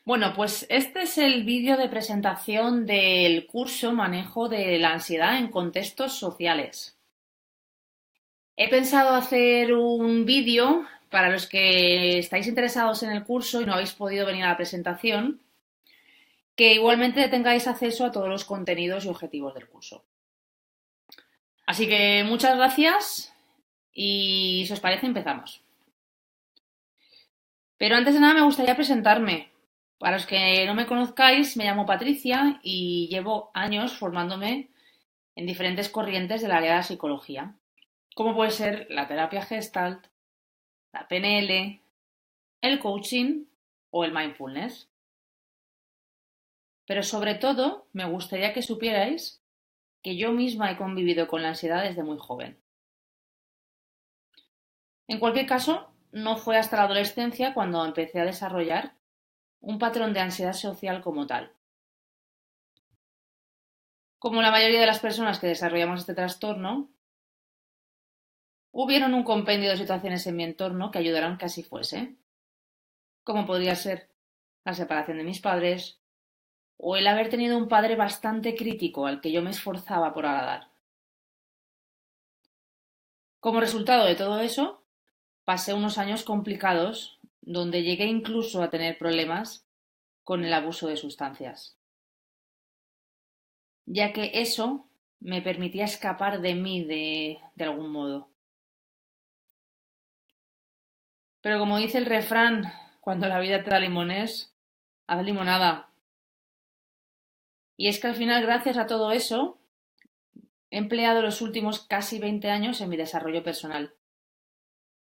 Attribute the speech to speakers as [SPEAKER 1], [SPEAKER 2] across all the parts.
[SPEAKER 1] Bueno, pues este es el vídeo de presentación del curso Manejo de la ansiedad en contextos sociales. He pensado hacer un vídeo para los que estáis interesados en el curso y no habéis podido venir a la presentación, que igualmente tengáis acceso a todos los contenidos y objetivos del curso. Así que muchas gracias y si os parece empezamos. Pero antes de nada me gustaría presentarme. Para los que no me conozcáis, me llamo Patricia y llevo años formándome en diferentes corrientes del área de la psicología, como puede ser la terapia Gestalt, la PNL, el coaching o el mindfulness. Pero sobre todo, me gustaría que supierais que yo misma he convivido con la ansiedad desde muy joven. En cualquier caso, no fue hasta la adolescencia cuando empecé a desarrollar un patrón de ansiedad social como tal. Como la mayoría de las personas que desarrollamos este trastorno, hubieron un compendio de situaciones en mi entorno que ayudaron que así fuese, como podría ser la separación de mis padres o el haber tenido un padre bastante crítico al que yo me esforzaba por agradar. Como resultado de todo eso, pasé unos años complicados donde llegué incluso a tener problemas con el abuso de sustancias, ya que eso me permitía escapar de mí de algún modo. Pero como dice el refrán, cuando la vida te da limones, haz limonada. Y es que al final, gracias a todo eso, he empleado los últimos casi 20 años en mi desarrollo personal.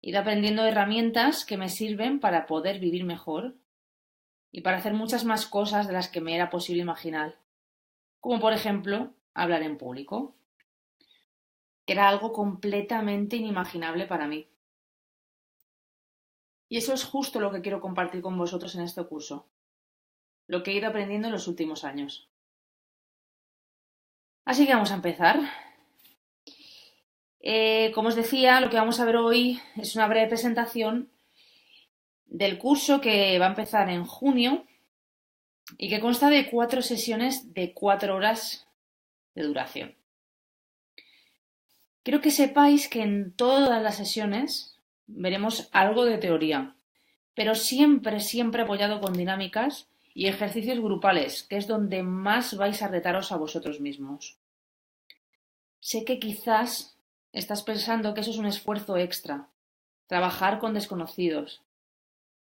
[SPEAKER 1] He ido aprendiendo herramientas que me sirven para poder vivir mejor y para hacer muchas más cosas de las que me era posible imaginar, como por ejemplo hablar en público, que era algo completamente inimaginable para mí. Y eso es justo lo que quiero compartir con vosotros en este curso, lo que he ido aprendiendo en los últimos años. Así que vamos a empezar. Como os decía, lo que vamos a ver hoy es una breve presentación del curso que va a empezar en junio y que consta de 4 sesiones de 4 horas de duración. Quiero que sepáis que en todas las sesiones veremos algo de teoría, pero siempre apoyado con dinámicas y ejercicios grupales, que es donde más vais a retaros a vosotros mismos. Sé que quizás estás pensando que eso es un esfuerzo extra, trabajar con desconocidos,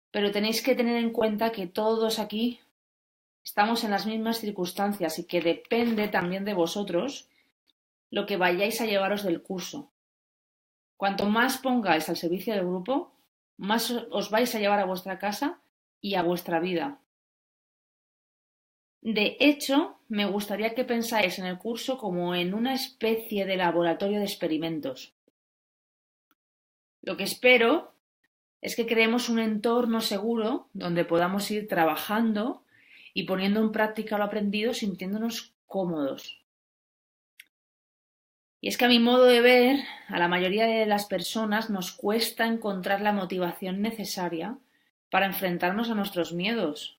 [SPEAKER 1] pero tenéis que tener en cuenta que todos aquí estamos en las mismas circunstancias y que depende también de vosotros lo que vayáis a llevaros del curso. Cuanto más pongáis al servicio del grupo, más os vais a llevar a vuestra casa y a vuestra vida. De hecho, me gustaría que pensáis en el curso como en una especie de laboratorio de experimentos. Lo que espero es que creemos un entorno seguro donde podamos ir trabajando y poniendo en práctica lo aprendido sintiéndonos cómodos. Y es que a mi modo de ver, a la mayoría de las personas nos cuesta encontrar la motivación necesaria para enfrentarnos a nuestros miedos.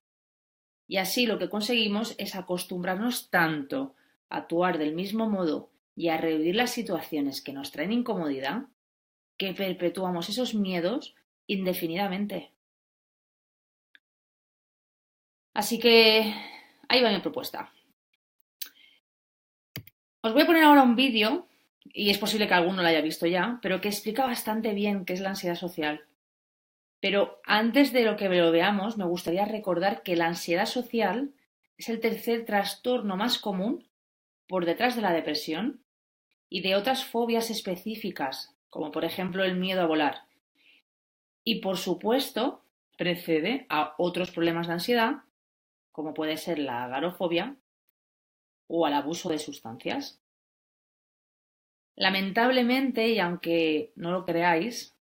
[SPEAKER 1] Y así lo que conseguimos es acostumbrarnos tanto a actuar del mismo modo y a revivir las situaciones que nos traen incomodidad, que perpetuamos esos miedos indefinidamente. Así que ahí va mi propuesta. Os voy a poner ahora un vídeo, y es posible que alguno lo haya visto ya, pero que explica bastante bien qué es la ansiedad social. Pero antes de lo que lo veamos, me gustaría recordar que la ansiedad social es el tercer trastorno más común por detrás de la depresión y de otras fobias específicas, como por ejemplo el miedo a volar. Y por supuesto, precede a otros problemas de ansiedad, como puede ser la agorafobia o al abuso de sustancias. Lamentablemente, y aunque no lo creáis,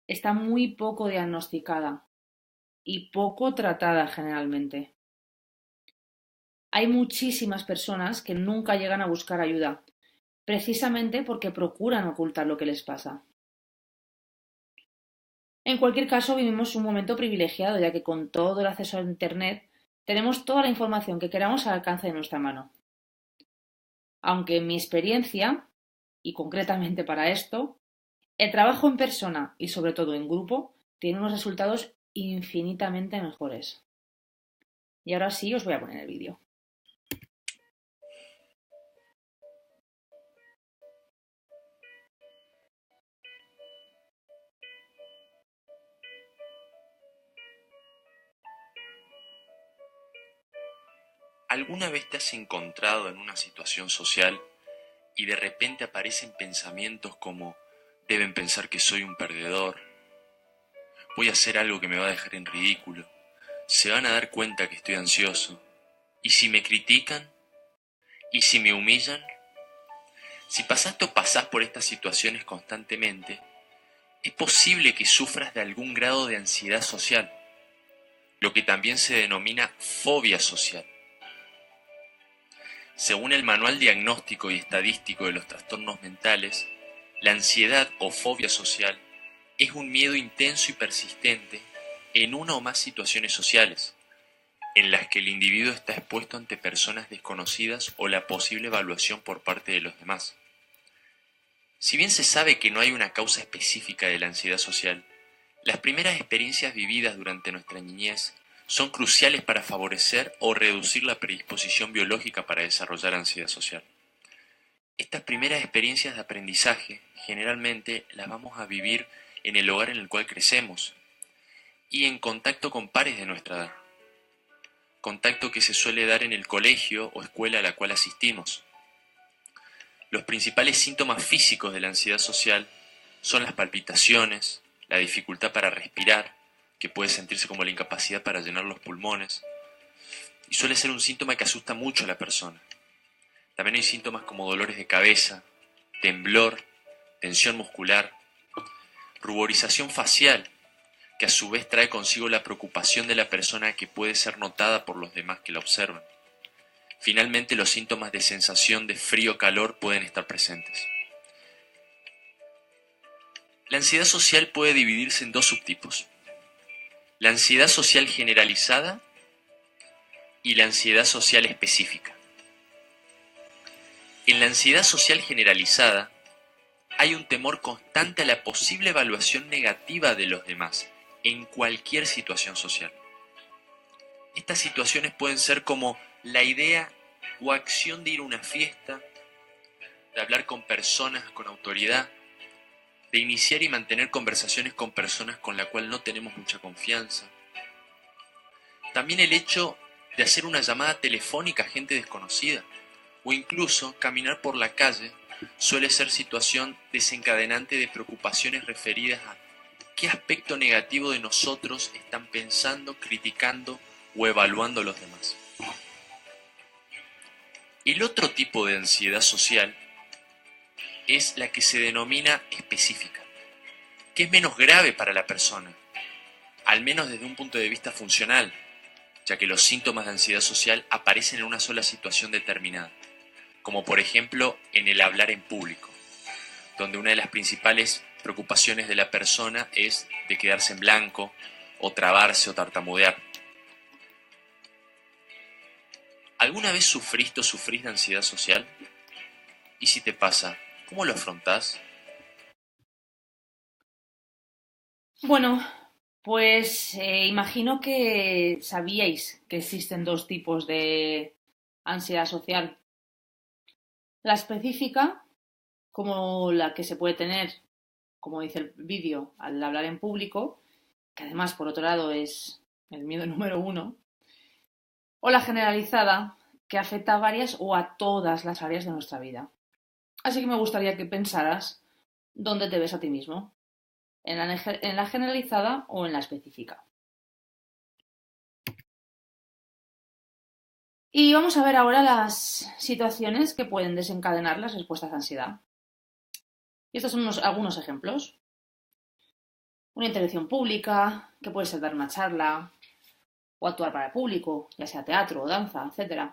[SPEAKER 1] está muy poco diagnosticada y poco tratada generalmente. Hay muchísimas personas que nunca llegan a buscar ayuda, precisamente porque procuran ocultar lo que les pasa. En cualquier caso, vivimos un momento privilegiado, ya que con todo el acceso a Internet tenemos toda la información que queramos al alcance de nuestra mano. Aunque en mi experiencia, y concretamente para esto, el trabajo en persona y sobre todo en grupo tiene unos resultados infinitamente mejores. Y ahora sí os voy a poner el vídeo.
[SPEAKER 2] ¿Alguna vez te has encontrado en una situación social y de repente aparecen pensamientos como deben pensar que soy un perdedor, voy a hacer algo que me va a dejar en ridículo, se van a dar cuenta que estoy ansioso, y si me critican, y si me humillan? Si pasaste o pasás por estas situaciones constantemente, es posible que sufras de algún grado de ansiedad social, lo que también se denomina fobia social. Según el Manual Diagnóstico y Estadístico de los Trastornos Mentales, la ansiedad o fobia social es un miedo intenso y persistente en una o más situaciones sociales, en las que el individuo está expuesto ante personas desconocidas o la posible evaluación por parte de los demás. Si bien se sabe que no hay una causa específica de la ansiedad social, las primeras experiencias vividas durante nuestra niñez son cruciales para favorecer o reducir la predisposición biológica para desarrollar ansiedad social. Estas primeras experiencias de aprendizaje generalmente las vamos a vivir en el hogar en el cual crecemos y en contacto con pares de nuestra edad, contacto que se suele dar en el colegio o escuela a la cual asistimos. Los principales síntomas físicos de la ansiedad social son las palpitaciones, la dificultad para respirar, que puede sentirse como la incapacidad para llenar los pulmones, y suele ser un síntoma que asusta mucho a la persona. También hay síntomas como dolores de cabeza, temblor, tensión muscular, ruborización facial, que a su vez trae consigo la preocupación de la persona que puede ser notada por los demás que la observan. Finalmente, los síntomas de sensación de frío-calor pueden estar presentes. La ansiedad social puede dividirse en dos subtipos: la ansiedad social generalizada y la ansiedad social específica. En la ansiedad social generalizada hay un temor constante a la posible evaluación negativa de los demás en cualquier situación social. Estas situaciones pueden ser como la idea o acción de ir a una fiesta, de hablar con personas con autoridad, de iniciar y mantener conversaciones con personas con las cuales no tenemos mucha confianza. También el hecho de hacer una llamada telefónica a gente desconocida o incluso caminar por la calle suele ser situación desencadenante de preocupaciones referidas a qué aspecto negativo de nosotros están pensando, criticando o evaluando los demás. El otro tipo de ansiedad social es la que se denomina específica, que es menos grave para la persona, al menos desde un punto de vista funcional, ya que los síntomas de ansiedad social aparecen en una sola situación determinada, como por ejemplo en el hablar en público, donde una de las principales preocupaciones de la persona es de quedarse en blanco, o trabarse o tartamudear. ¿Alguna vez sufriste o sufrís de ansiedad social? Y si te pasa, ¿cómo lo afrontás?
[SPEAKER 1] Bueno, pues imagino que sabíais que existen dos tipos de ansiedad social. La específica, como la que se puede tener, como dice el vídeo, al hablar en público, que además, por otro lado, es el miedo número uno, o la generalizada, que afecta a varias o a todas las áreas de nuestra vida. Así que me gustaría que pensaras dónde te ves a ti mismo, en la generalizada o en la específica. Y vamos a ver ahora las situaciones que pueden desencadenar las respuestas de ansiedad. Y estos son algunos ejemplos. Una intervención pública, que puede ser dar una charla o actuar para el público, ya sea teatro o danza, etc.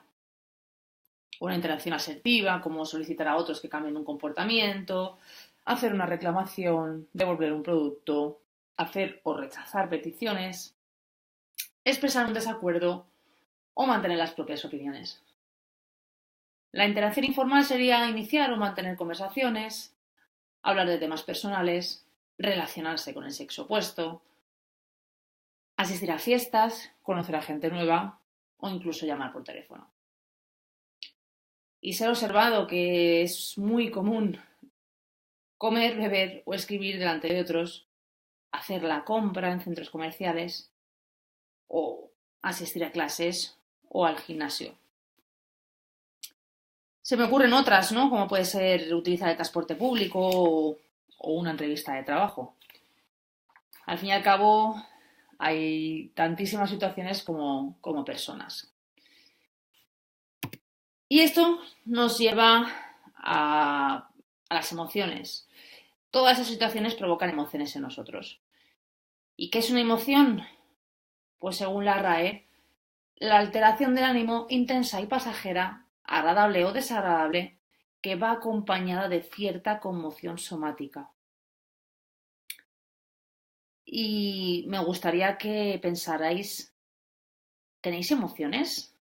[SPEAKER 1] Una interacción asertiva, como solicitar a otros que cambien un comportamiento, hacer una reclamación, devolver un producto, hacer o rechazar peticiones, expresar un desacuerdo o mantener las propias opiniones. La interacción informal sería iniciar o mantener conversaciones, hablar de temas personales, relacionarse con el sexo opuesto, asistir a fiestas, conocer a gente nueva o incluso llamar por teléfono. Y se ha observado que es muy común comer, beber o escribir delante de otros, hacer la compra en centros comerciales o asistir a clases o al gimnasio. Se me ocurren otras, ¿no? Como puede ser utilizar el transporte público o una entrevista de trabajo. Al fin y al cabo, hay tantísimas situaciones como personas. Y esto nos lleva a las emociones. Todas esas situaciones provocan emociones en nosotros. ¿Y qué es una emoción? Pues según la RAE, la alteración del ánimo intensa y pasajera, agradable o desagradable, que va acompañada de cierta conmoción somática. Y me gustaría que pensarais, ¿tenéis emociones?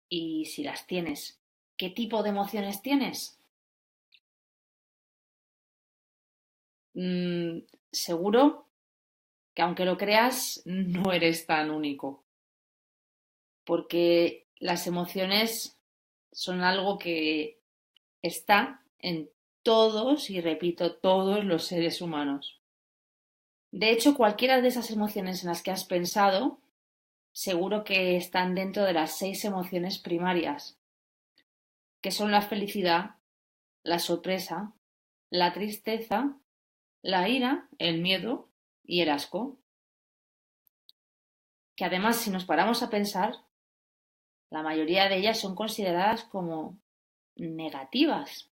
[SPEAKER 1] Y si las tienes, ¿qué tipo de emociones tienes? Seguro que aunque lo creas, no eres tan único, porque las emociones son algo que está en todos, y repito, todos los seres humanos. De hecho, cualquiera de esas emociones en las que has pensado, seguro que están dentro de las 6 emociones primarias, que son la felicidad, la sorpresa, la tristeza, la ira, el miedo y el asco. Que además, si nos paramos a pensar, la mayoría de ellas son consideradas como negativas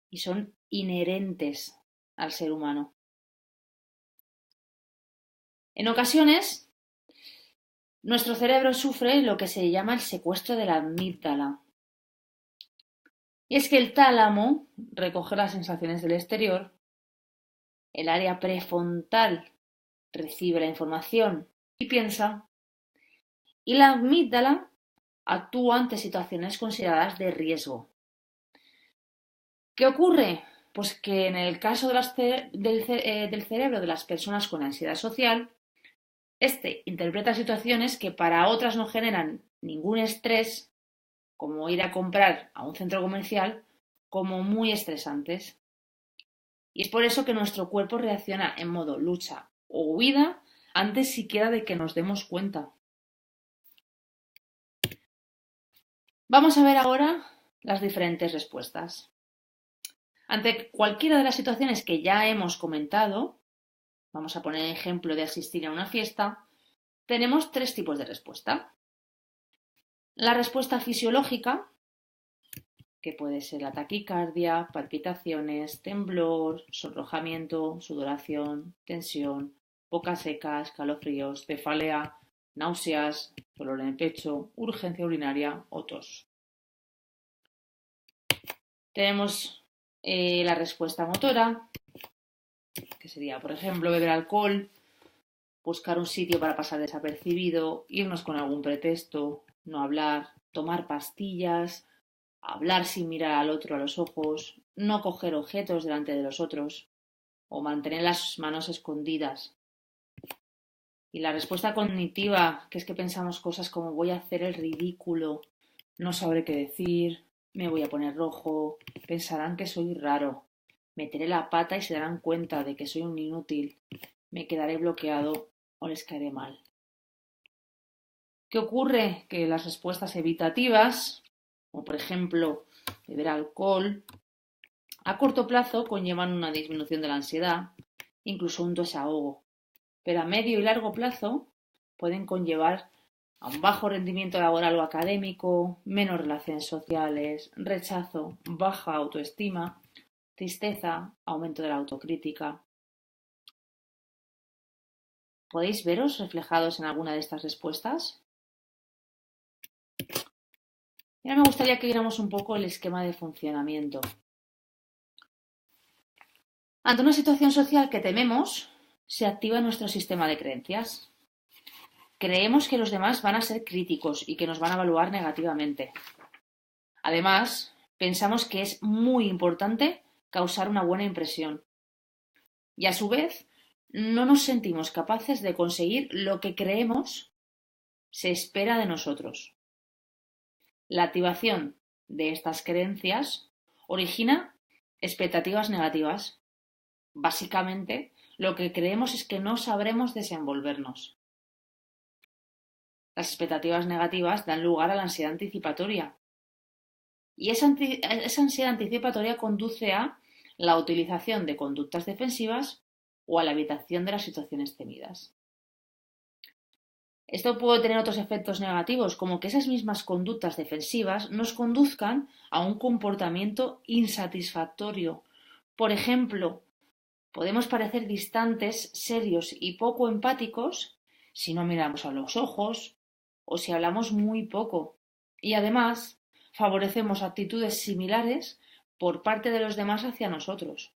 [SPEAKER 1] y son inherentes al ser humano. En ocasiones, nuestro cerebro sufre lo que se llama el secuestro de la amígdala. Y es que el tálamo recoge las sensaciones del exterior, el área prefrontal recibe la información y piensa, y la amígdala actúa ante situaciones consideradas de riesgo. ¿Qué ocurre? Pues que en el caso del cerebro de las personas con ansiedad social, este interpreta situaciones que para otras no generan ningún estrés, como ir a comprar a un centro comercial, como muy estresantes. Y es por eso que nuestro cuerpo reacciona en modo lucha o huida antes siquiera de que nos demos cuenta. Vamos a ver ahora las diferentes respuestas. Ante cualquiera de las situaciones que ya hemos comentado, vamos a poner el ejemplo de asistir a una fiesta, tenemos 3 tipos de respuesta. La respuesta fisiológica, que puede ser la taquicardia, palpitaciones, temblor, sonrojamiento, sudoración, tensión, boca seca, escalofríos, cefalea, náuseas, dolor en el pecho, urgencia urinaria o tos. Tenemos la respuesta motora, que sería, por ejemplo, beber alcohol, buscar un sitio para pasar desapercibido, irnos con algún pretexto, no hablar, tomar pastillas, hablar sin mirar al otro a los ojos, no coger objetos delante de los otros o mantener las manos escondidas. Y la respuesta cognitiva, que es que pensamos cosas como voy a hacer el ridículo, no sabré qué decir, me voy a poner rojo, pensarán que soy raro, meteré la pata y se darán cuenta de que soy un inútil, me quedaré bloqueado o les caeré mal. ¿Qué ocurre? Que las respuestas evitativas, como por ejemplo beber alcohol, a corto plazo conllevan una disminución de la ansiedad, incluso un desahogo, pero a medio y largo plazo pueden conllevar a un bajo rendimiento laboral o académico, menos relaciones sociales, rechazo, baja autoestima, tristeza, aumento de la autocrítica. ¿Podéis veros reflejados en alguna de estas respuestas? Y ahora me gustaría que viéramos un poco el esquema de funcionamiento. Ante una situación social que tememos, se activa nuestro sistema de creencias. Creemos que los demás van a ser críticos y que nos van a evaluar negativamente. Además, pensamos que es muy importante causar una buena impresión. Y a su vez, no nos sentimos capaces de conseguir lo que creemos se espera de nosotros. La activación de estas creencias origina expectativas negativas. Básicamente, lo que creemos es que no sabremos desenvolvernos. Las expectativas negativas dan lugar a la ansiedad anticipatoria. Y esa ansiedad anticipatoria conduce a la utilización de conductas defensivas o a la evitación de las situaciones temidas. Esto puede tener otros efectos negativos, como que esas mismas conductas defensivas nos conduzcan a un comportamiento insatisfactorio. Por ejemplo, podemos parecer distantes, serios y poco empáticos si no miramos a los ojos o si hablamos muy poco. Y además, favorecemos actitudes similares por parte de los demás hacia nosotros.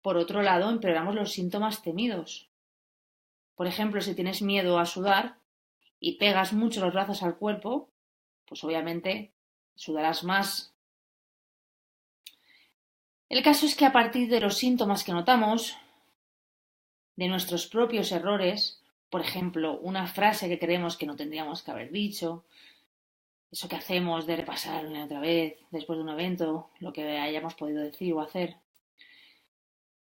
[SPEAKER 1] Por otro lado, empeoramos los síntomas temidos. Por ejemplo, si tienes miedo a sudar y pegas mucho los brazos al cuerpo, pues obviamente sudarás más. El caso es que a partir de los síntomas que notamos, de nuestros propios errores, por ejemplo, una frase que creemos que no tendríamos que haber dicho, eso que hacemos de repasar una y otra vez después de un evento, lo que hayamos podido decir o hacer,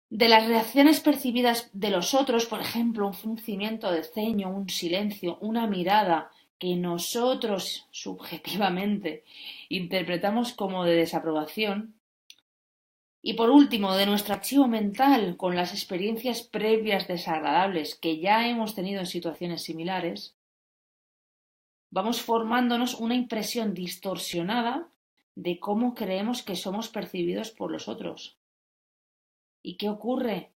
[SPEAKER 1] de las reacciones percibidas de los otros, por ejemplo, un fruncimiento de ceño, un silencio, una mirada que nosotros subjetivamente interpretamos como de desaprobación. Y por último, de nuestro archivo mental con las experiencias previas desagradables que ya hemos tenido en situaciones similares, vamos formándonos una impresión distorsionada de cómo creemos que somos percibidos por los otros. ¿Y qué ocurre?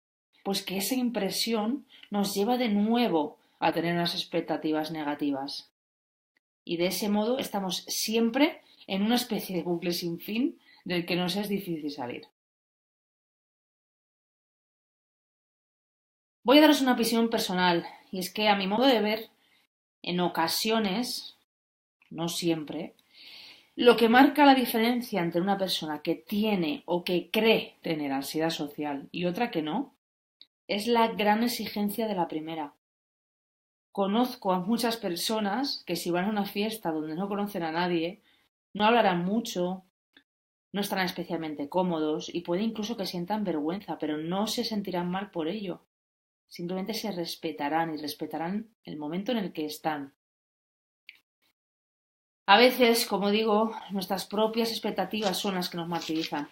[SPEAKER 1] Pues que esa impresión nos lleva de nuevo a tener unas expectativas negativas. Y de ese modo estamos siempre en una especie de bucle sin fin del que nos es difícil salir. Voy a daros una visión personal, y es que a mi modo de ver, en ocasiones, no siempre, lo que marca la diferencia entre una persona que tiene o que cree tener ansiedad social y otra que no, es la gran exigencia de la primera. Conozco a muchas personas que si van a una fiesta donde no conocen a nadie, no hablarán mucho, no estarán especialmente cómodos y puede incluso que sientan vergüenza, pero no se sentirán mal por ello. Simplemente se respetarán y respetarán el momento en el que están. A veces, como digo, nuestras propias expectativas son las que nos martirizan.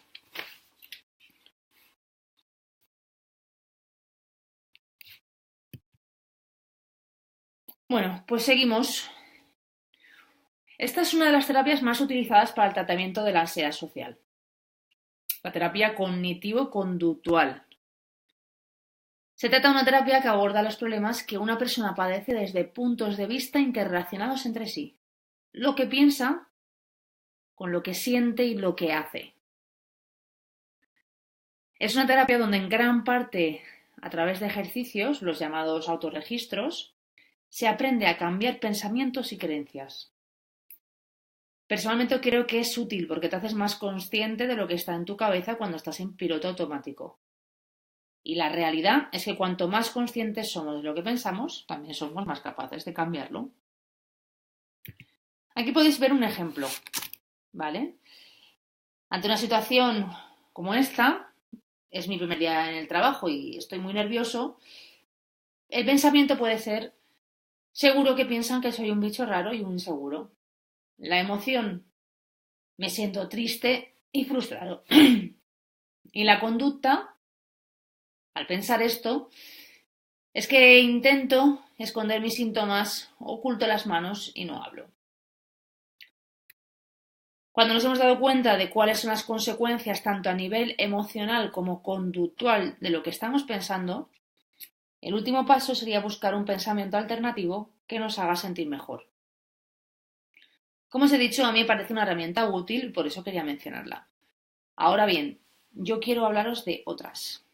[SPEAKER 1] Bueno, pues seguimos. Esta es una de las terapias más utilizadas para el tratamiento de la ansiedad social. La terapia cognitivo-conductual. Se trata de una terapia que aborda los problemas que una persona padece desde puntos de vista interrelacionados entre sí. Lo que piensa con lo que siente y lo que hace. Es una terapia donde en gran parte, a través de ejercicios, los llamados autorregistros, se aprende a cambiar pensamientos y creencias. Personalmente creo que es útil porque te haces más consciente de lo que está en tu cabeza cuando estás en piloto automático. Y la realidad es que cuanto más conscientes somos de lo que pensamos, también somos más capaces de cambiarlo. Aquí podéis ver un ejemplo, ¿vale? Ante una situación como esta, es mi primer día en el trabajo y estoy muy nervioso, el pensamiento puede ser: seguro que piensan que soy un bicho raro y un inseguro. La emoción: me siento triste y frustrado. Y la conducta, al pensar esto, es que intento esconder mis síntomas, oculto las manos y no hablo. Cuando nos hemos dado cuenta de cuáles son las consecuencias tanto a nivel emocional como conductual de lo que estamos pensando, el último paso sería buscar un pensamiento alternativo que nos haga sentir mejor. Como os he dicho, a mí me parece una herramienta útil y por eso quería mencionarla. Ahora bien, yo quiero hablaros de otras.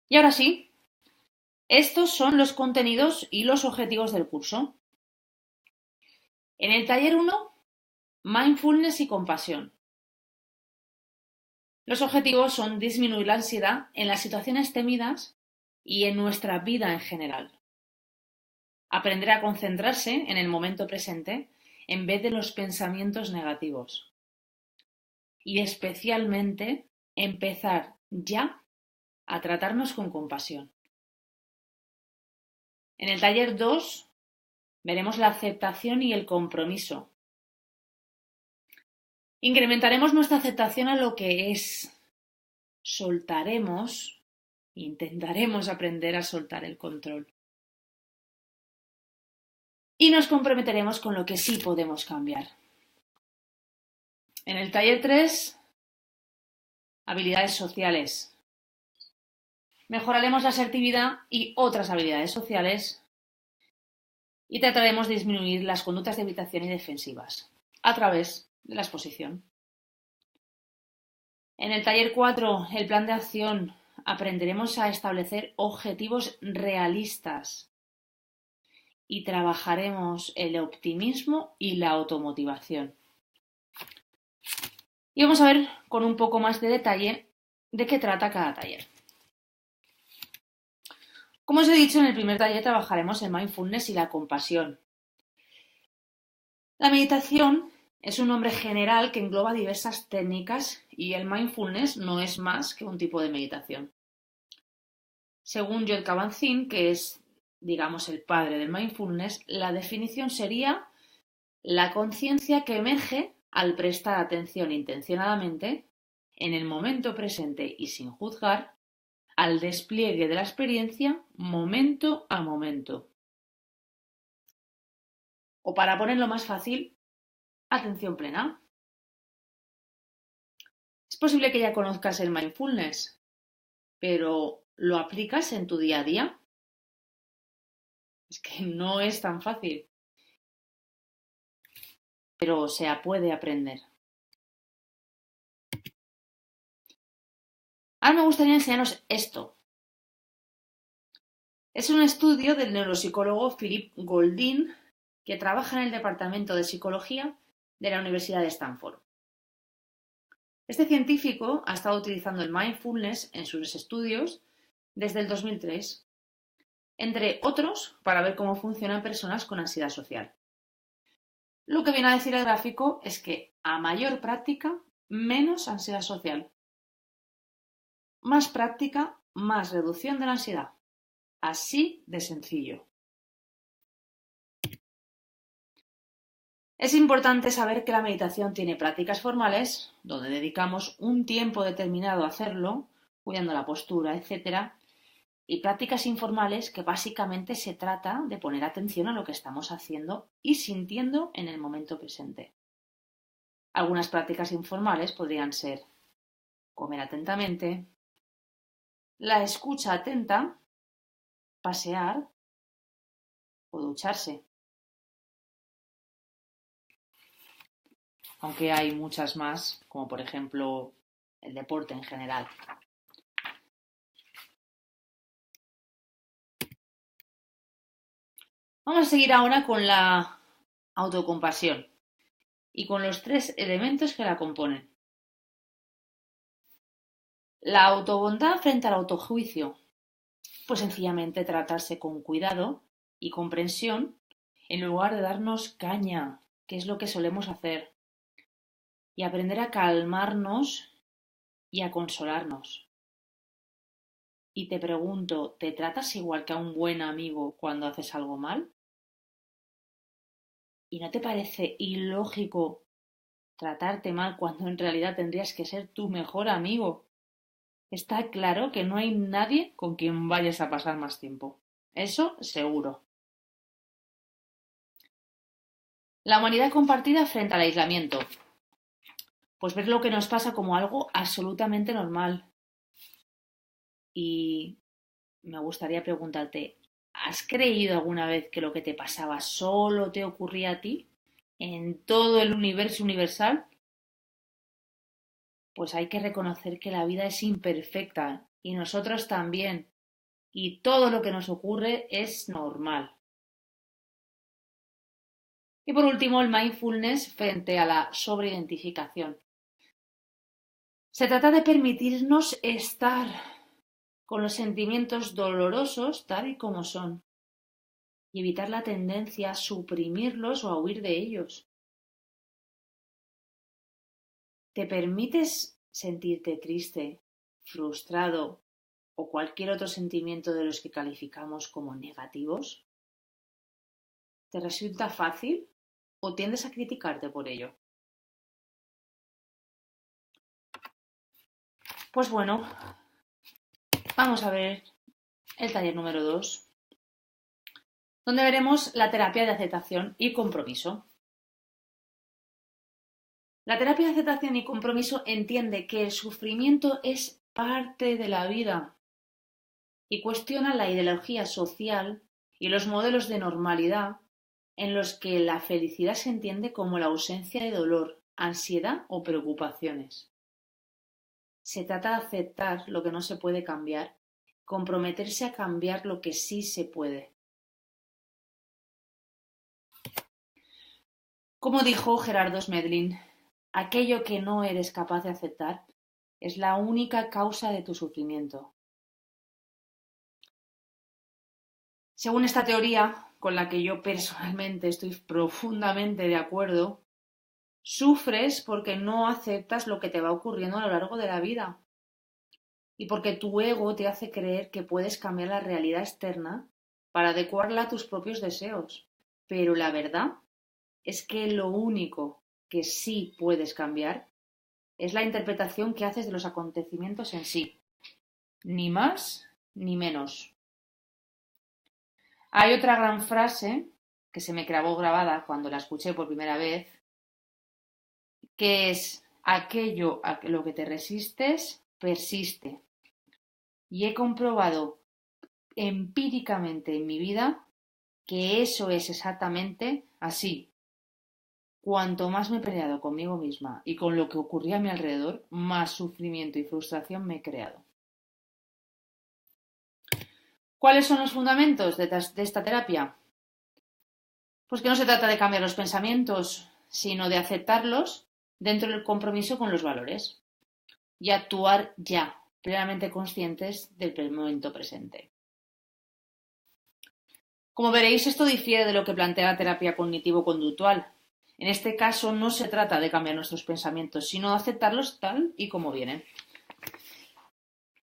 [SPEAKER 1] Y ahora sí, estos son los contenidos y los objetivos del curso. En el taller 1, mindfulness y compasión. Los objetivos son disminuir la ansiedad en las situaciones temidas y en nuestra vida en general. Aprender a concentrarse en el momento presente en vez de los pensamientos negativos. Y especialmente empezar ya a tratarnos con compasión. En el taller 2 veremos la aceptación y el compromiso. Incrementaremos nuestra aceptación a lo que es. Soltaremos, intentaremos aprender a soltar el control. Y nos comprometeremos con lo que sí podemos cambiar. En el taller 3, habilidades sociales. Mejoraremos la asertividad y otras habilidades sociales y trataremos de disminuir las conductas de evitación y defensivas a través de la exposición. En el taller 4, el plan de acción, aprenderemos a establecer objetivos realistas y trabajaremos el optimismo y la automotivación. Y vamos a ver con un poco más de detalle de qué trata cada taller. Como os he dicho, en el primer taller trabajaremos el mindfulness y la compasión. La meditación es un nombre general que engloba diversas técnicas y el mindfulness no es más que un tipo de meditación. Según Jod Kabat-Zinn, que es, digamos, el padre del mindfulness, la definición sería la conciencia que emerge al prestar atención intencionadamente en el momento presente y sin juzgar al despliegue de la experiencia momento a momento. O para ponerlo más fácil, atención plena. Es posible que ya conozcas el mindfulness, pero ¿lo aplicas en tu día a día? Es que no es tan fácil, pero se puede aprender. Ahora me gustaría enseñaros esto. Es un estudio del neuropsicólogo Philip Goldin, que trabaja en el Departamento de Psicología de la Universidad de Stanford. Este científico ha estado utilizando el mindfulness en sus estudios desde el 2003, entre otros para ver cómo funcionan personas con ansiedad social. Lo que viene a decir el gráfico es que a mayor práctica, menos ansiedad social. Más práctica, más reducción de la ansiedad. Así de sencillo. Es importante saber que la meditación tiene prácticas formales, donde dedicamos un tiempo determinado a hacerlo, cuidando la postura, etc. Y prácticas informales que básicamente se trata de poner atención a lo que estamos haciendo y sintiendo en el momento presente. Algunas prácticas informales podrían ser comer atentamente, la escucha atenta, pasear o ducharse. Aunque hay muchas más, como por ejemplo el deporte en general. Vamos a seguir ahora con la autocompasión y con los 3 elementos que la componen. La autobondad frente al autojuicio. Pues sencillamente tratarse con cuidado y comprensión en lugar de darnos caña, que es lo que solemos hacer, y aprender a calmarnos y a consolarnos. Y te pregunto, ¿te tratas igual que a un buen amigo cuando haces algo mal? ¿Y no te parece ilógico tratarte mal cuando en realidad tendrías que ser tu mejor amigo? Está claro que no hay nadie con quien vayas a pasar más tiempo. Eso seguro. La humanidad compartida frente al aislamiento. Pues ver lo que nos pasa como algo absolutamente normal. Y me gustaría preguntarte, ¿has creído alguna vez que lo que te pasaba solo te ocurría a ti? ¿En todo el universo universal? pues hay que reconocer que la vida es imperfecta y nosotros también, y todo lo que nos ocurre es normal. Y por último, el mindfulness frente a la sobreidentificación. Se trata de permitirnos estar con los sentimientos dolorosos tal y como son y evitar la tendencia a suprimirlos o a huir de ellos. ¿Te permites sentirte triste, frustrado o cualquier otro sentimiento de los que calificamos como negativos? ¿Te resulta fácil o tiendes a criticarte por ello? Pues bueno, vamos a ver el taller número 2, donde veremos la terapia de aceptación y compromiso. La terapia de aceptación y compromiso entiende que el sufrimiento es parte de la vida y cuestiona la ideología social y los modelos de normalidad en los que la felicidad se entiende como la ausencia de dolor, ansiedad o preocupaciones. Se trata de aceptar lo que no se puede cambiar, comprometerse a cambiar lo que sí se puede. Como dijo Gerardo Smedlin, aquello que no eres capaz de aceptar es la única causa de tu sufrimiento. Según esta teoría, con la que yo personalmente estoy profundamente de acuerdo, sufres porque no aceptas lo que te va ocurriendo a lo largo de la vida y porque tu ego te hace creer que puedes cambiar la realidad externa para adecuarla a tus propios deseos. Pero la verdad es que lo único que sí puedes cambiar es la interpretación que haces de los acontecimientos en sí. Ni más ni menos. Hay otra gran frase que se me quedó grabada cuando la escuché por primera vez, que es: aquello a lo que te resistes persiste. Y he comprobado empíricamente en mi vida que eso es exactamente así. Cuanto más me he peleado conmigo misma y con lo que ocurría a mi alrededor, más sufrimiento y frustración me he creado. ¿Cuáles son los fundamentos de esta terapia? Pues que no se trata de cambiar los pensamientos, sino de aceptarlos dentro del compromiso con los valores y actuar ya, plenamente conscientes del momento presente. Como veréis, esto difiere de lo que plantea la terapia cognitivo-conductual. En este caso no se trata de cambiar nuestros pensamientos, sino de aceptarlos tal y como vienen.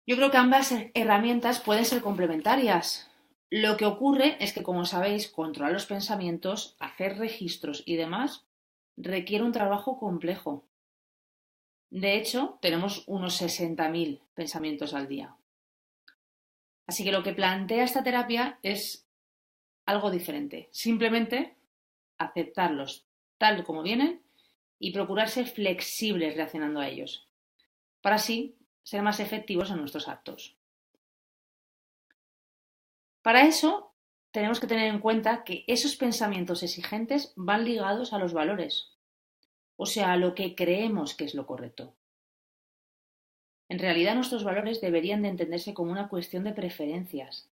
[SPEAKER 1] Yo creo que ambas herramientas pueden ser complementarias. Lo que ocurre es que, como sabéis, controlar los pensamientos, hacer registros y demás requiere un trabajo complejo. De hecho, tenemos unos 60.000 pensamientos al día. Así que lo que plantea esta terapia es algo diferente. Simplemente aceptarlos tal como vienen y procurar ser flexibles reaccionando a ellos, para así ser más efectivos en nuestros actos. Para eso, tenemos que tener en cuenta que esos pensamientos exigentes van ligados a los valores, o sea, a lo que creemos que es lo correcto. En realidad, nuestros valores deberían de entenderse como una cuestión de preferencias,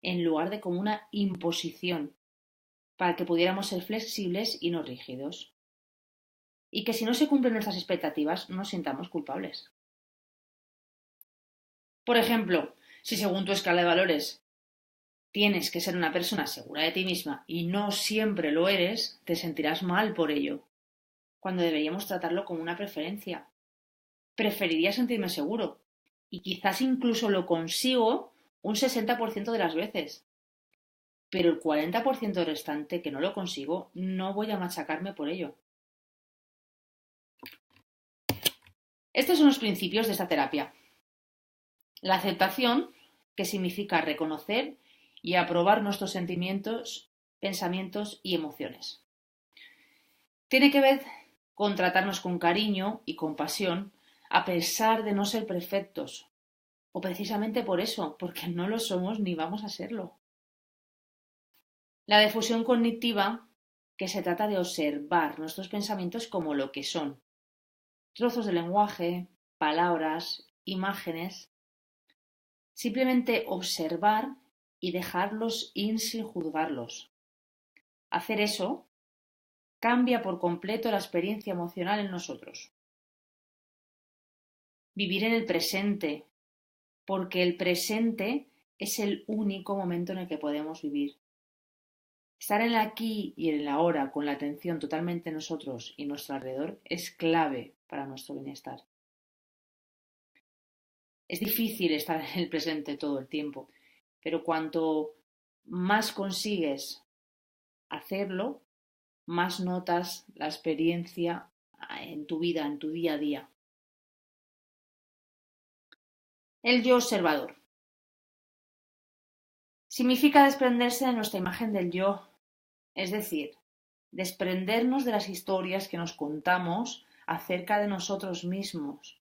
[SPEAKER 1] en lugar de como una imposición, para que pudiéramos ser flexibles y no rígidos. Y que si no se cumplen nuestras expectativas, nos sintamos culpables. Por ejemplo, si según tu escala de valores tienes que ser una persona segura de ti misma y no siempre lo eres, te sentirás mal por ello, cuando deberíamos tratarlo como una preferencia. Preferiría sentirme seguro y quizás incluso lo consigo un 60% de las veces. Pero el 40% restante que no lo consigo, no voy a machacarme por ello. Estos son los principios de esta terapia. La aceptación, que significa reconocer y aprobar nuestros sentimientos, pensamientos y emociones. Tiene que ver con tratarnos con cariño y compasión a pesar de no ser perfectos, o precisamente por eso, porque no lo somos ni vamos a serlo. La difusión cognitiva, que se trata de observar nuestros pensamientos como lo que son: trozos de lenguaje, palabras, imágenes, simplemente observar y dejarlos ir sin juzgarlos. Hacer eso cambia por completo la experiencia emocional en nosotros. Vivir en el presente, porque el presente es el único momento en el que podemos vivir. Estar en el aquí y en el ahora con la atención totalmente en nosotros y nuestro alrededor es clave para nuestro bienestar. Es difícil estar en el presente todo el tiempo, pero cuanto más consigues hacerlo, más notas la experiencia en tu vida, en tu día a día. El yo observador. Significa desprenderse de nuestra imagen del yo, es decir, desprendernos de las historias que nos contamos acerca de nosotros mismos,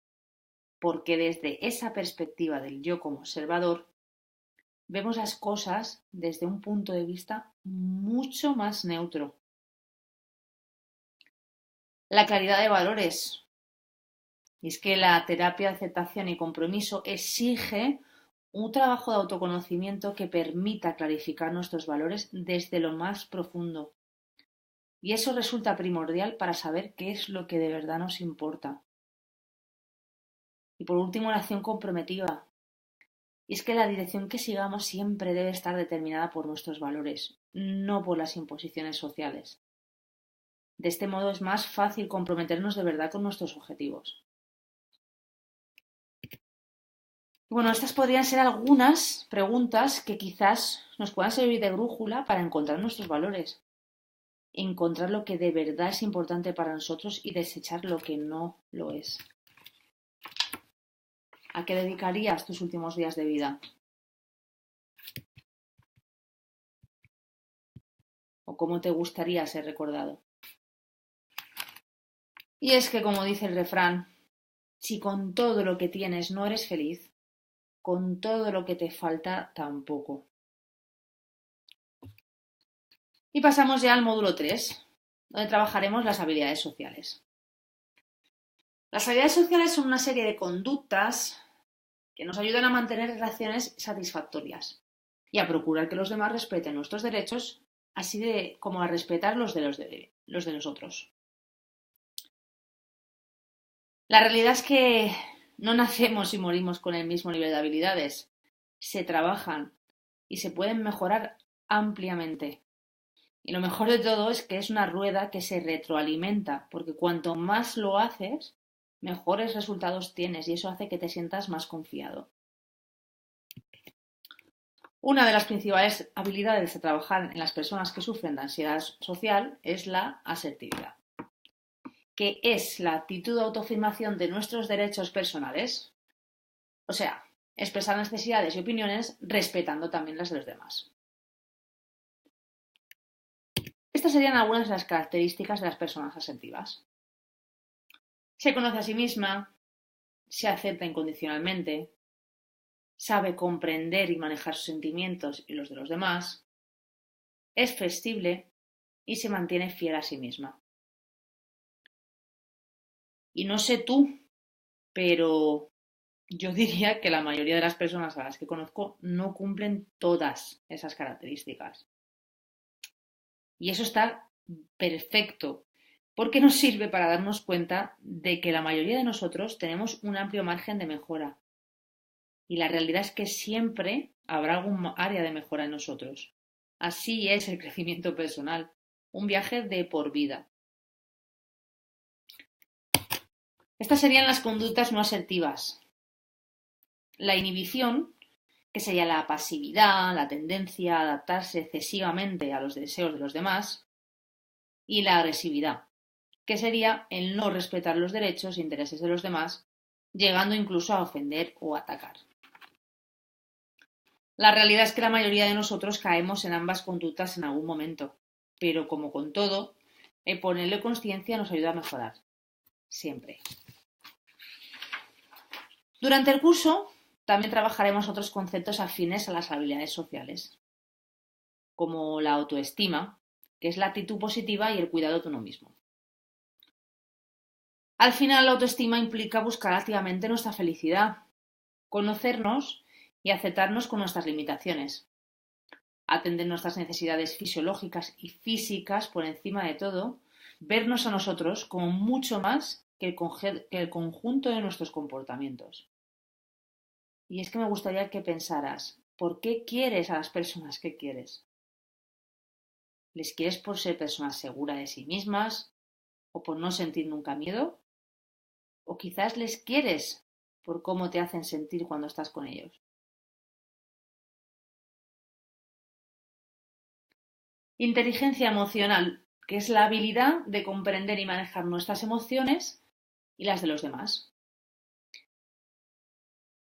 [SPEAKER 1] porque desde esa perspectiva del yo como observador, vemos las cosas desde un punto de vista mucho más neutro. La claridad de valores. Y es que la terapia de aceptación y compromiso exige un trabajo de autoconocimiento que permita clarificar nuestros valores desde lo más profundo. Y eso resulta primordial para saber qué es lo que de verdad nos importa. Y por último, la acción comprometida. Y es que la dirección que sigamos siempre debe estar determinada por nuestros valores, no por las imposiciones sociales. De este modo es más fácil comprometernos de verdad con nuestros objetivos. Bueno, estas podrían ser algunas preguntas que quizás nos puedan servir de brújula para encontrar nuestros valores, encontrar lo que de verdad es importante para nosotros y desechar lo que no lo es. ¿A qué dedicarías tus últimos días de vida? ¿O cómo te gustaría ser recordado? Y es que, como dice el refrán, si con todo lo que tienes no eres feliz, con todo lo que te falta tampoco. Y pasamos ya al módulo 3, donde trabajaremos las habilidades sociales. Las habilidades sociales son una serie de conductas que nos ayudan a mantener relaciones satisfactorias y a procurar que los demás respeten nuestros derechos, así como a respetar los de los otros. La realidad es que no nacemos y morimos con el mismo nivel de habilidades. Se trabajan y se pueden mejorar ampliamente. Y lo mejor de todo es que es una rueda que se retroalimenta, porque cuanto más lo haces, mejores resultados tienes y eso hace que te sientas más confiado. Una de las principales habilidades a trabajar en las personas que sufren de ansiedad social es la asertividad, que es la actitud de autoafirmación de nuestros derechos personales, o sea, expresar necesidades y opiniones respetando también las de los demás. Estas serían algunas de las características de las personas asertivas. Se conoce a sí misma, se acepta incondicionalmente, sabe comprender y manejar sus sentimientos y los de los demás, es flexible y se mantiene fiel a sí misma. Y no sé tú, pero yo diría que la mayoría de las personas a las que conozco no cumplen todas esas características. Y eso está perfecto, porque nos sirve para darnos cuenta de que la mayoría de nosotros tenemos un amplio margen de mejora. Y la realidad es que siempre habrá algún área de mejora en nosotros. Así es el crecimiento personal, un viaje de por vida. Estas serían las conductas no asertivas. La inhibición, que sería la pasividad, la tendencia a adaptarse excesivamente a los deseos de los demás, y la agresividad, que sería el no respetar los derechos e intereses de los demás, llegando incluso a ofender o atacar. La realidad es que la mayoría de nosotros caemos en ambas conductas en algún momento, pero como con todo, el ponerle consciencia nos ayuda a mejorar. Siempre. Durante el curso también trabajaremos otros conceptos afines a las habilidades sociales, como la autoestima, que es la actitud positiva y el cuidado de uno mismo. Al final, la autoestima implica buscar activamente nuestra felicidad, conocernos y aceptarnos con nuestras limitaciones, atender nuestras necesidades fisiológicas y físicas por encima de todo, vernos a nosotros como mucho más que el conjunto de nuestros comportamientos. Y es que me gustaría que pensaras, ¿por qué quieres a las personas que quieres? ¿Les quieres por ser personas seguras de sí mismas o por no sentir nunca miedo? ¿O quizás les quieres por cómo te hacen sentir cuando estás con ellos? Inteligencia emocional, que es la habilidad de comprender y manejar nuestras emociones y las de los demás.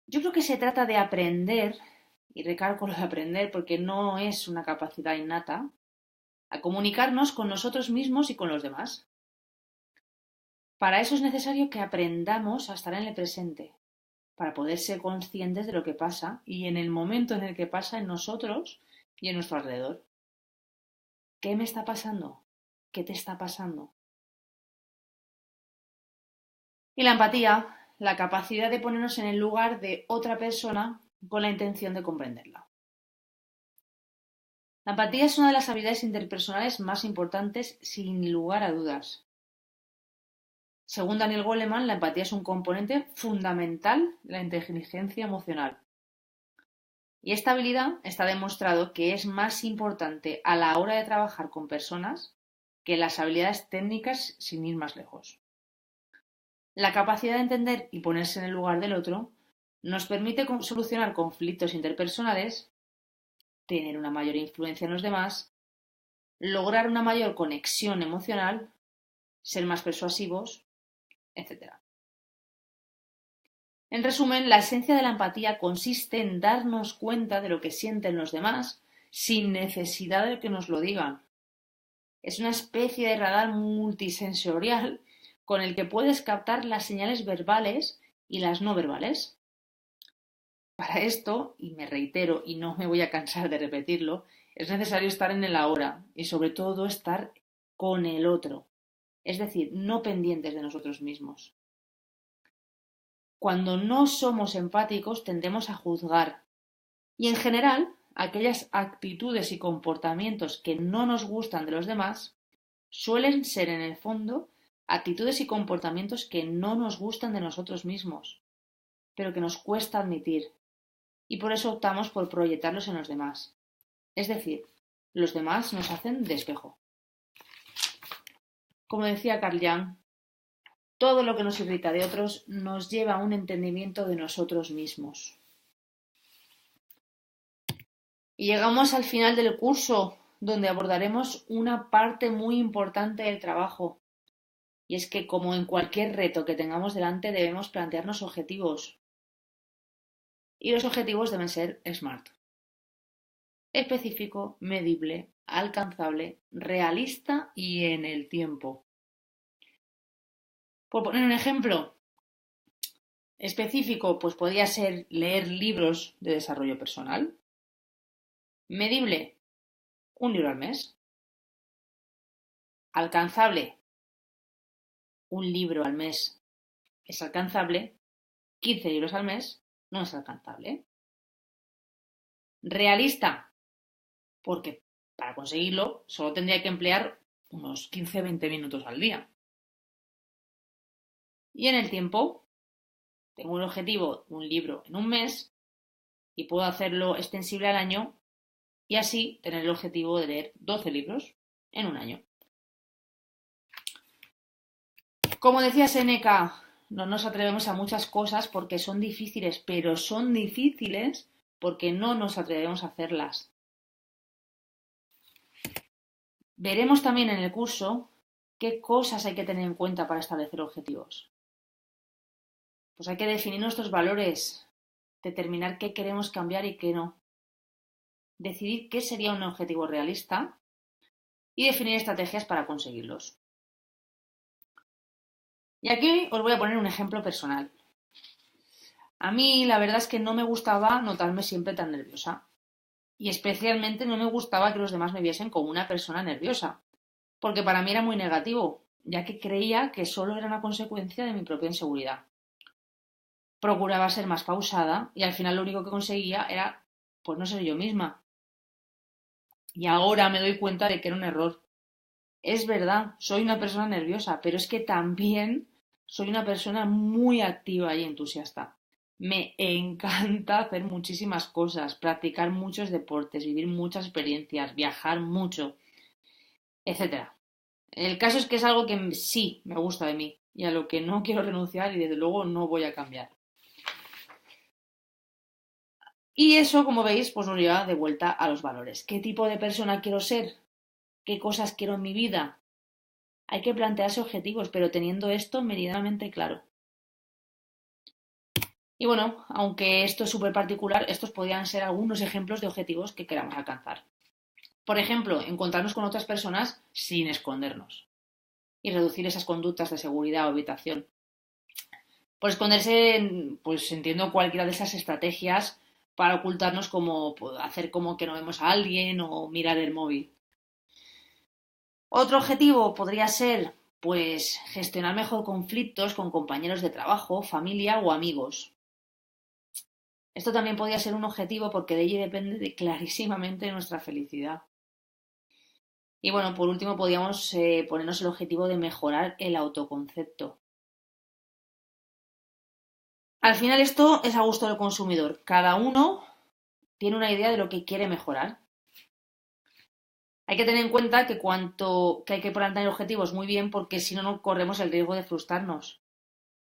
[SPEAKER 1] Yo creo que se trata de aprender, y recalco lo de aprender porque no es una capacidad innata, a comunicarnos con nosotros mismos y con los demás. Para eso es necesario que aprendamos a estar en el presente, para poder ser conscientes de lo que pasa y en el momento en el que pasa en nosotros y en nuestro alrededor. ¿Qué me está pasando? ¿Qué te está pasando? Y la empatía, la capacidad de ponernos en el lugar de otra persona con la intención de comprenderla. La empatía es una de las habilidades interpersonales más importantes sin lugar a dudas. Según Daniel Goleman, la empatía es un componente fundamental de la inteligencia emocional. Y esta habilidad está demostrado que es más importante a la hora de trabajar con personas que las habilidades técnicas sin ir más lejos. La capacidad de entender y ponerse en el lugar del otro nos permite solucionar conflictos interpersonales, tener una mayor influencia en los demás, lograr una mayor conexión emocional, ser más persuasivos, etc. En resumen, la esencia de la empatía consiste en darnos cuenta de lo que sienten los demás sin necesidad de que nos lo digan. Es una especie de radar multisensorial con el que puedes captar las señales verbales y las no verbales. Para esto, y me reitero y no me voy a cansar de repetirlo, es necesario estar en el ahora y sobre todo estar con el otro, es decir, no pendientes de nosotros mismos. Cuando no somos empáticos tendemos a juzgar y en general aquellas actitudes y comportamientos que no nos gustan de los demás suelen ser en el fondo actitudes y comportamientos que no nos gustan de nosotros mismos, pero que nos cuesta admitir y por eso optamos por proyectarlos en los demás. Es decir, los demás nos hacen de espejo. Como decía Carl Jung, todo lo que nos irrita de otros nos lleva a un entendimiento de nosotros mismos. Y llegamos al final del curso, donde abordaremos una parte muy importante del trabajo. Y es que, como en cualquier reto que tengamos delante, debemos plantearnos objetivos. Y los objetivos deben ser SMART. Específico, medible, alcanzable, realista y en el tiempo. Por poner un ejemplo específico, pues podría ser leer libros de desarrollo personal. Medible, un libro al mes. Alcanzable, un libro al mes es alcanzable. 15 libros al mes no es alcanzable. Realista, porque para conseguirlo solo tendría que emplear unos 15-20 minutos al día. Y en el tiempo, tengo un objetivo, un libro en un mes, y puedo hacerlo extensible al año y así tener el objetivo de leer 12 libros en un año. Como decía Séneca, no nos atrevemos a muchas cosas porque son difíciles, pero son difíciles porque no nos atrevemos a hacerlas. Veremos también en el curso qué cosas hay que tener en cuenta para establecer objetivos. Pues hay que definir nuestros valores, determinar qué queremos cambiar y qué no, decidir qué sería un objetivo realista y definir estrategias para conseguirlos. Y aquí os voy a poner un ejemplo personal. A mí la verdad es que no me gustaba notarme siempre tan nerviosa. Y especialmente no me gustaba que los demás me viesen como una persona nerviosa, porque para mí era muy negativo ya que creía que solo era una consecuencia de mi propia inseguridad. Procuraba ser más pausada y al final lo único que conseguía era, pues, no ser yo misma. Y ahora me doy cuenta de que era un error. Es verdad, soy una persona nerviosa, pero es que también soy una persona muy activa y entusiasta. Me encanta hacer muchísimas cosas, practicar muchos deportes, vivir muchas experiencias, viajar mucho, etcétera. El caso es que es algo que sí me gusta de mí y a lo que no quiero renunciar y desde luego no voy a cambiar. Y eso, como veis, pues nos lleva de vuelta a los valores. ¿Qué tipo de persona quiero ser? ¿Qué cosas quiero en mi vida? Hay que plantearse objetivos, pero teniendo esto meridianamente claro. Y bueno, aunque esto es súper particular, estos podrían ser algunos ejemplos de objetivos que queramos alcanzar. Por ejemplo, encontrarnos con otras personas sin escondernos y reducir esas conductas de seguridad o evitación. Por esconderse, pues entiendo cualquiera de esas estrategias para ocultarnos, como hacer como que no vemos a alguien o mirar el móvil. Otro objetivo podría ser, pues, gestionar mejor conflictos con compañeros de trabajo, familia o amigos. Esto también podría ser un objetivo porque de ello depende clarísimamente nuestra felicidad. Y bueno, por último, podríamos ponernos el objetivo de mejorar el autoconcepto. Al final esto es a gusto del consumidor. Cada uno tiene una idea de lo que quiere mejorar. Hay que tener en cuenta que hay que plantear objetivos muy bien porque si no, no corremos el riesgo de frustrarnos.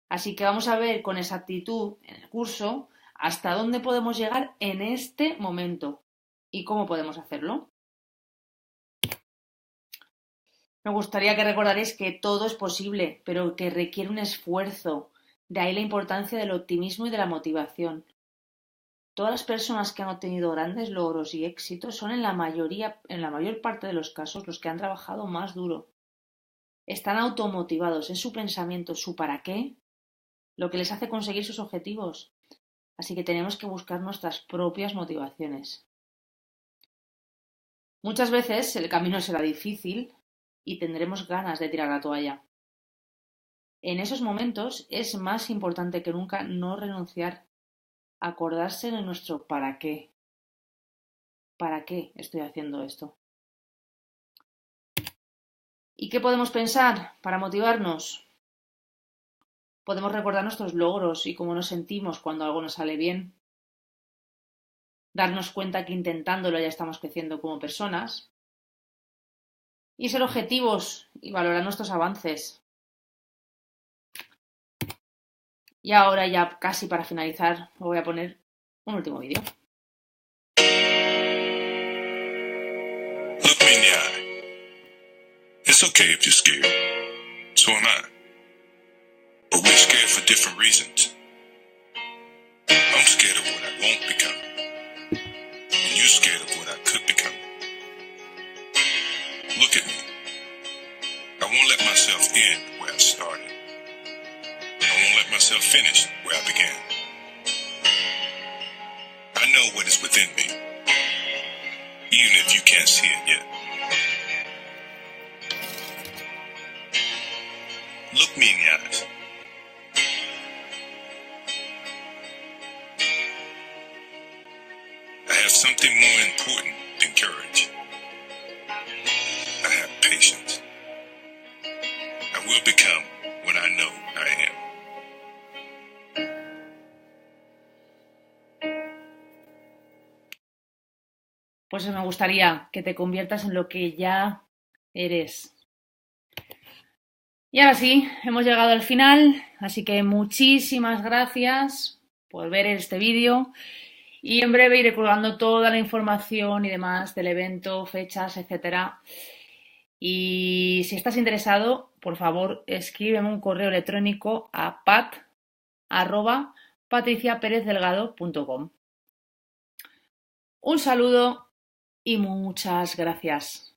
[SPEAKER 1] Así que vamos a ver con exactitud en el curso hasta dónde podemos llegar en este momento y cómo podemos hacerlo. Me gustaría que recordaréis que todo es posible, pero que requiere un esfuerzo. De ahí la importancia del optimismo y de la motivación. Todas las personas que han obtenido grandes logros y éxitos son en la mayor parte de los casos, los que han trabajado más duro. Están automotivados, es su pensamiento, su para qué, lo que les hace conseguir sus objetivos. Así que tenemos que buscar nuestras propias motivaciones. Muchas veces el camino será difícil y tendremos ganas de tirar la toalla. En esos momentos es más importante que nunca no renunciar, acordarse de nuestro para qué. ¿Para qué estoy haciendo esto? ¿Y qué podemos pensar para motivarnos? Podemos recordar nuestros logros y cómo nos sentimos cuando algo nos sale bien. Darnos cuenta que intentándolo ya estamos creciendo como personas. Y ser objetivos y valorar nuestros avances. Y ahora ya casi para finalizar os voy a poner un último vídeo.
[SPEAKER 3] Look me in the eye. It's okay if you're scared. So am I. But we're scared for different reasons. I'm scared of what I won't become. And you're scared of what I could become. Look at me. I won't let myself end where I started. I won't let myself finish where I began. I know what is within me, even if you can't see it yet. Look me in the eyes. I have something more important than courage. I have patience. I will become what I know I am.
[SPEAKER 1] Pues me gustaría que te conviertas en lo que ya eres. Y ahora sí, hemos llegado al final, así que muchísimas gracias por ver este vídeo y en breve iré colgando toda la información y demás del evento, fechas, etcétera. Y si estás interesado, por favor, escríbeme un correo electrónico a pat@patriciaperezdelgado.com. Un saludo y muchas gracias.